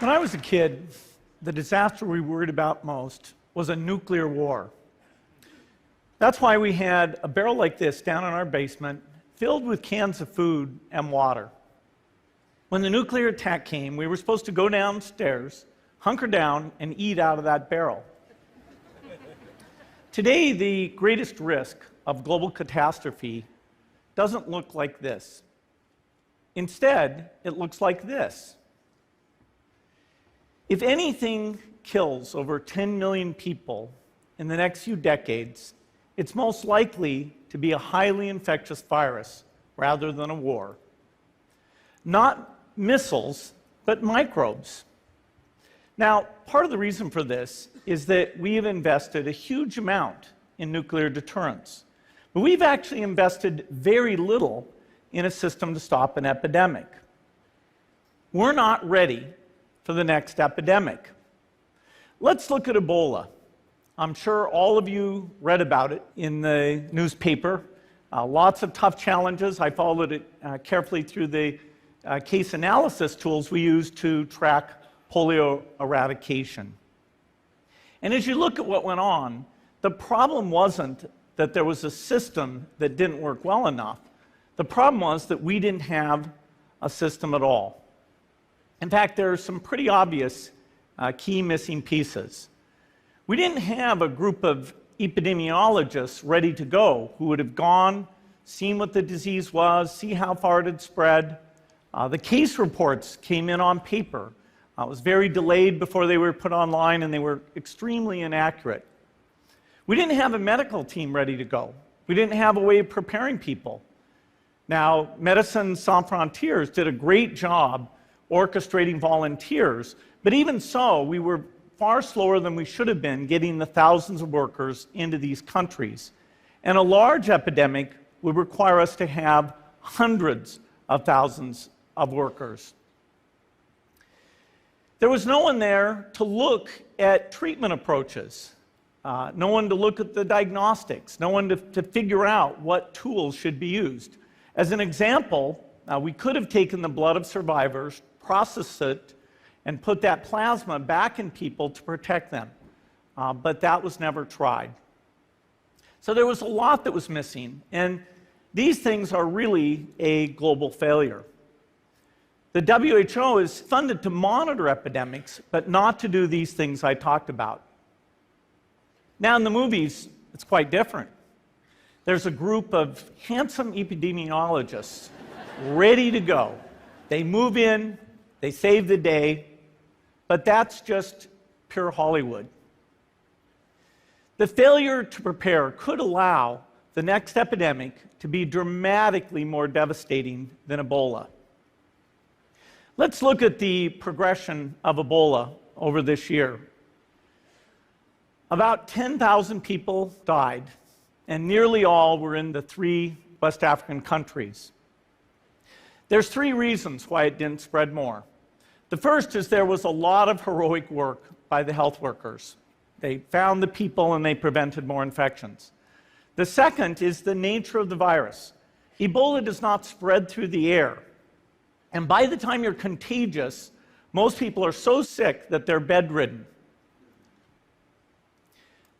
When I was a kid, the disaster we worried about most was a nuclear war. That's why we had a barrel like this down in our basement, filled with cans of food and water. When the nuclear attack came, we were supposed to go downstairs, hunker down, and eat out of that barrel. Today, the greatest risk of global catastrophe doesn't look like this. Instead, it looks like this. If anything kills over 10 million people in the next few decades, it's most likely to be a highly infectious virus rather than a war. Not missiles, but microbes. Now, part of the reason for this is that we have invested a huge amount in nuclear deterrence, but we've actually invested very little in a system to stop an epidemic. We're not ready for the next epidemic. Let's look at Ebola. I'm sure all of you read about it in the newspaper. Lots of tough challenges. I followed it carefully through the case analysis tools we use to track polio eradication. And as you look at what went on, the problem wasn't that there was a system that didn't work well enough. The problem was that we didn't have a system at all. In fact, there are some pretty obvious key missing pieces. We didn't have a group of epidemiologists ready to go who would have gone, seen what the disease was, see how far it had spread. The case reports came in on paper. It was very delayed before they were put online, and they were extremely inaccurate. We didn't have a medical team ready to go. We didn't have a way of preparing people. Now, Médecins Sans Frontières did a great job orchestrating volunteers, but even so, we were far slower than we should have been getting the thousands of workers into these countries. And a large epidemic would require us to have hundreds of thousands of workers. There was no one there to look at treatment approaches, no one to look at the diagnostics, no one to figure out what tools should be used. As an example, we could have taken the blood of survivors, processed it, and put that plasma back in people to protect them. But that was never tried. So there was a lot that was missing, and these things are really a global failure. The WHO is funded to monitor epidemics, but not to do these things I talked about. Now in the movies, it's quite different. There's a group of handsome epidemiologists ready to go. They move in, they save the day, but that's just pure Hollywood. The failure to prepare could allow the next epidemic to be dramatically more devastating than Ebola. Let's look at the progression of Ebola over this year. About 10,000 people died, and nearly all were in the 3 West African countries. There's 3 reasons why it didn't spread more. The first is there was a lot of heroic work by the health workers. They found the people and they prevented more infections. The second is the nature of the virus. Ebola does not spread through the air. And by the time you're contagious, most people are so sick that they're bedridden.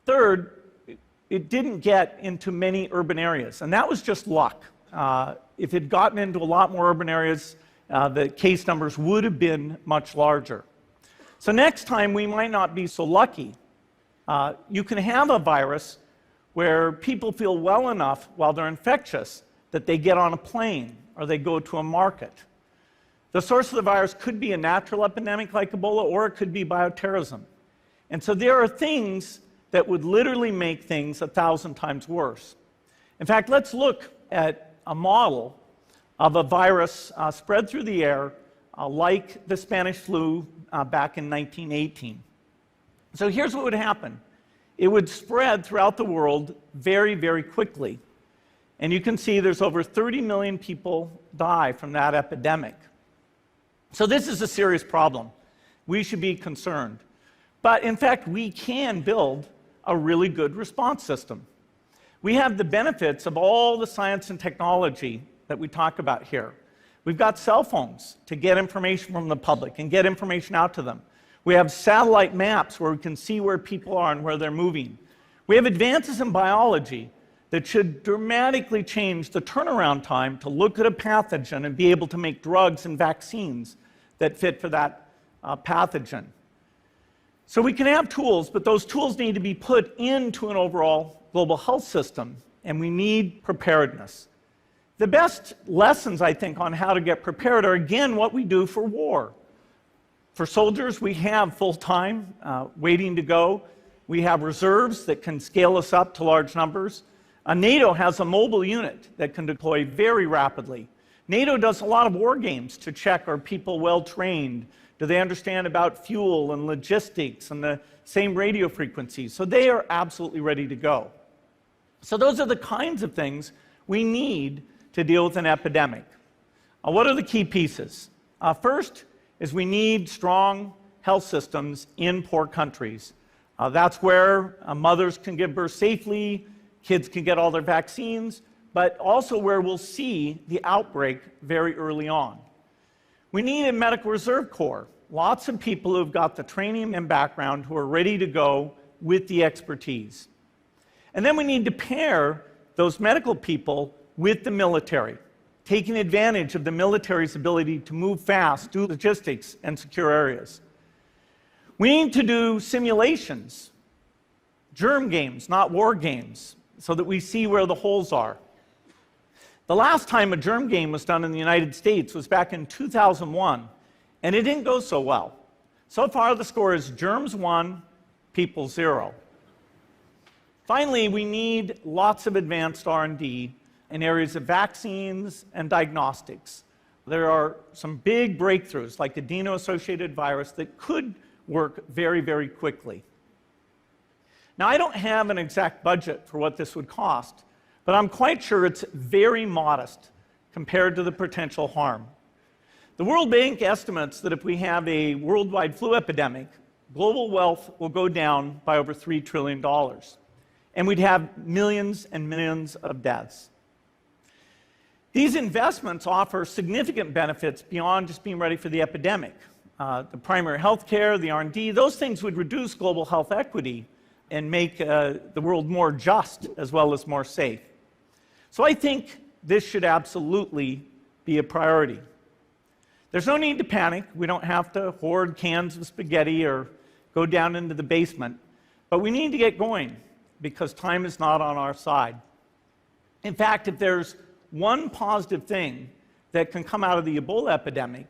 Third, it didn't get into many urban areas, and that was just luck. If it had gotten into a lot more urban areas, the case numbers would have been much larger. So next time, we might not be so lucky. You can have a virus where people feel well enough while they're infectious that they get on a plane or they go to a market. The source of the virus could be a natural epidemic like Ebola, or it could be bioterrorism. And so there are things that would literally make things 1,000 times worse. In fact, let's look at a model of a virus spread through the air like the Spanish flu back in 1918. So here's what would happen. It would spread throughout the world very, very quickly. And you can see there's over 30 million people die from that epidemic. So this is a serious problem. We should be concerned. But in fact, we can build a really good response system. We have the benefits of all the science and technology that we talk about here. We've got cell phones to get information from the public and get information out to them. We have satellite maps where we can see where people are and where they're moving. We have advances in biology that should dramatically change the turnaround time to look at a pathogen and be able to make drugs and vaccines that fit for that pathogen. So we can have tools, but those tools need to be put into an overall global health system, and we need preparedness. The best lessons, I think, on how to get prepared are, again, what we do for war. For soldiers, we have full-time waiting to go. We have reserves that can scale us up to large numbers. NATO has a mobile unit that can deploy very rapidly. NATO does a lot of war games to check, are people well trained? Do they understand about fuel and logistics and the same radio frequencies? So they are absolutely ready to go. So those are the kinds of things we need to deal with an epidemic. What are the key pieces? First is we need strong health systems in poor countries. That's where mothers can give birth safely, kids can get all their vaccines, but also where we'll see the outbreak very early on. We need a medical reserve corps, lots of people who've got the training and background who are ready to go with the expertise. And then we need to pair those medical people with the military, taking advantage of the military's ability to move fast, do logistics, and secure areas. We need to do simulations, germ games, not war games, so that we see where the holes are. The last time a germ game was done in the United States was back in 2001, and it didn't go so well. So far, the score is germs 1, people 0. Finally, we need lots of advanced R&D in areas of vaccines and diagnostics. There are some big breakthroughs, like the adeno-associated virus, that could work very, very quickly. Now, I don't have an exact budget for what this would cost, but I'm quite sure it's very modest compared to the potential harm. The World Bank estimates that if we have a worldwide flu epidemic, global wealth will go down by over $3 trillion, and we'd have millions and millions of deaths. These investments offer significant benefits beyond just being ready for the epidemic. The primary health care, the R&D, those things would reduce global health equity and make the world more just as well as more safe. So I think this should absolutely be a priority. There's no need to panic. We don't have to hoard cans of spaghetti or go down into the basement. But we need to get going because time is not on our side. In fact, if there's one positive thing that can come out of the Ebola epidemic,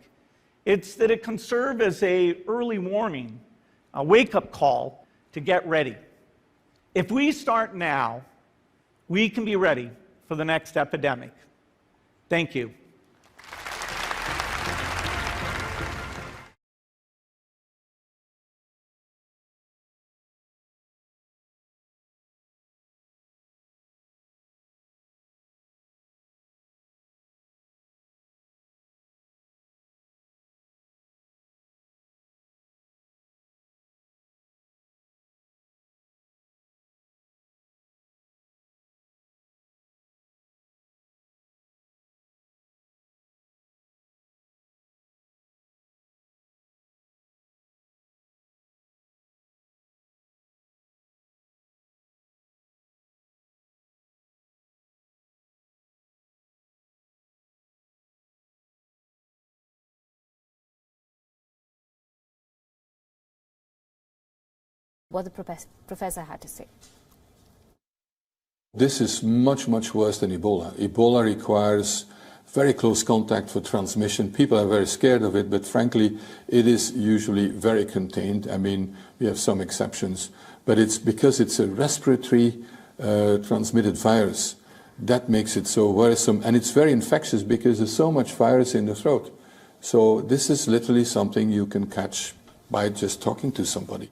it's that it can serve as an early warning, a wake-up call to get ready. If we start now, we can be ready for the next epidemic. Thank you. What the professor had to say. This is much, much worse than Ebola. Ebola requires very close contact for transmission. People are very scared of it, but frankly, it is usually very contained. I mean, we have some exceptions, but it's because it's a respiratory transmitted virus. That makes it so worrisome, and it's very infectious because there's so much virus in the throat. So this is literally something you can catch by just talking to somebody.